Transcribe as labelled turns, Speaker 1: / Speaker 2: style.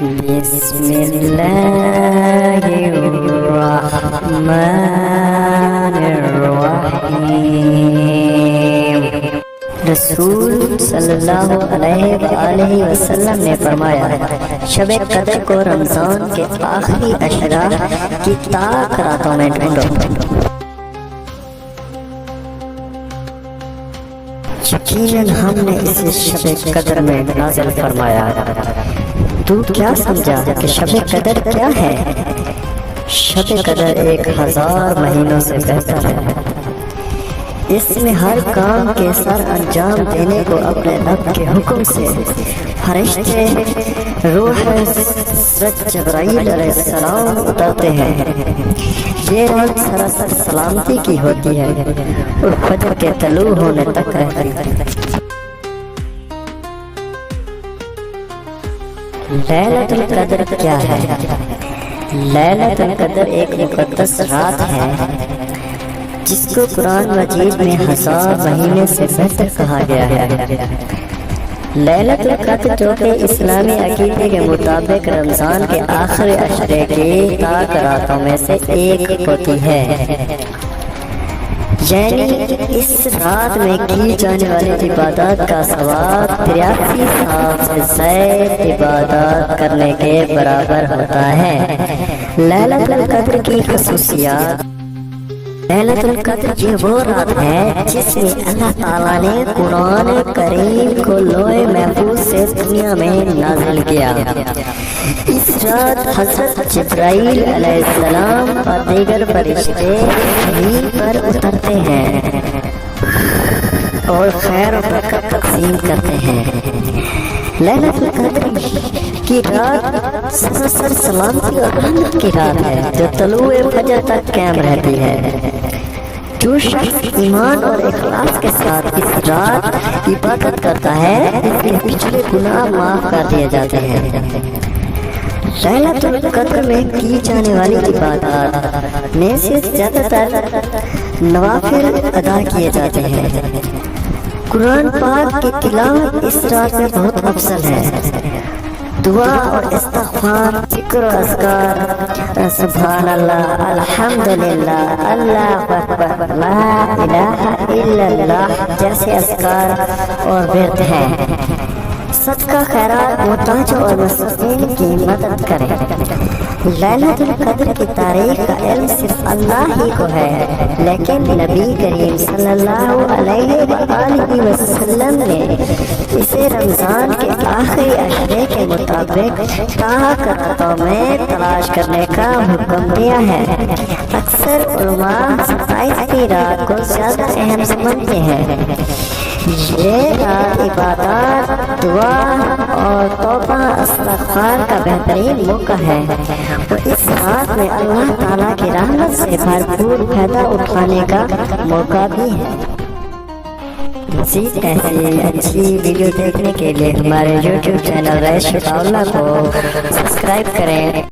Speaker 1: بسم اللہ الرحمن الرحیم۔ رسول صلی اللہ علیہ وآلہ وسلم نے فرمایا، شب قدر کو رمضان کے آخری عشرہ کی تاک راتوں میں ڈھونڈو۔ یقیناً ہم نے اسے شب قدر میں نازل فرمایا۔ تو کیا سمجھا کہ شب قدر کیا ہے؟ شب قدر 1000 مہینوں سے بہتر ہے۔ اس میں ہر کام کے سر انجام دینے کو اپنے رب کے حکم سے فرشتے روح جبرائیل علیہ السلام اترتے ہیں۔ یہ رات سراسر سلامتی کی ہوتی ہے اور فجر کے طلوع ہونے تک رہتی ہے۔ لیلۃ القدر کیا ہے؟ لیلۃ القدر ایک مقدس رات ہے جس کو قرآن مجید میں 1000 مہینے سے بہتر کہا گیا ہے۔ لیلۃ القدر جو کہ اسلامی عقیدے کے مطابق رمضان کے آخری عشرے کی تاک راتوں میں سے ایک ہوتی ہے، یعنی اس رات میں کی جانے والی عبادات کا ثواب 83 سال سے زائد عبادات کرنے کے برابر ہوتا ہے۔ لیلۃ القدر کی خصوصیات۔ لیلۃ القدر یہ وہ رات ہے جس میں اللہ تعالیٰ نے قرآن کریم کو لوح محفوظ سے دنیا میں نازل کیا۔ اس رات حضرت جبرائیل علیہ السلام اور دیگر فرشتے زمین پر اترتے ہیں اور خیر و برکت تقسیم کرتے ہیں۔ لیلۃ القدر کی رات سراسر سلامتی اور رحمت کی رات ہے جو طلوع فجر تک قائم رہتی ہے۔ جو شخص ایمان اور اخلاص کے ساتھ اس رات عبادت کرتا ہے اس کے پچھلے گناہ معاف کر دیے جاتے ہیں۔ لیلۃ القدر میں کی جانے والی عبادات میں سے زیادہ تر نوافل ادا کیے جاتے ہیں۔ قرآن پاک کی تلاوت اس رات میں بہت افضل ہے۔ دعا اور استغفار، ذکر و اذکار، سبحان اللہ، الحمدللہ، اللہ اکبر، لا الہ الا اللہ جیسے اذکار اور ورد ہیں۔ صدقہ خیرات، محتاجوں اور مسکین کی مدد کریں۔ لیلۃ القدر کی تاریخ کا علم صرف اللہ ہی کو ہے، لیکن نبی کریم صلی اللہ علیہ وآلہ وسلم نے اسے رمضان کے آخری عشرے کے مطابق تاک راتوں میں تلاش کرنے کا حکم دیا ہے۔ اکثر علماء 27 رات کو زیادہ اہم سمجھتے ہیں۔ یہ رات عبادات، دعا اور توبہ استغفار کا بہترین موقع ہے اور اس رات میں اللہ تعالیٰ کی رحمت سے بھرپور فائدہ اٹھانے کا موقع بھی ہے۔ مزید ایسی اچھی ویڈیو دیکھنے کے لیے ہمارے YouTube چینل رئیس شفاء اللہ کو سبسکرائب کریں۔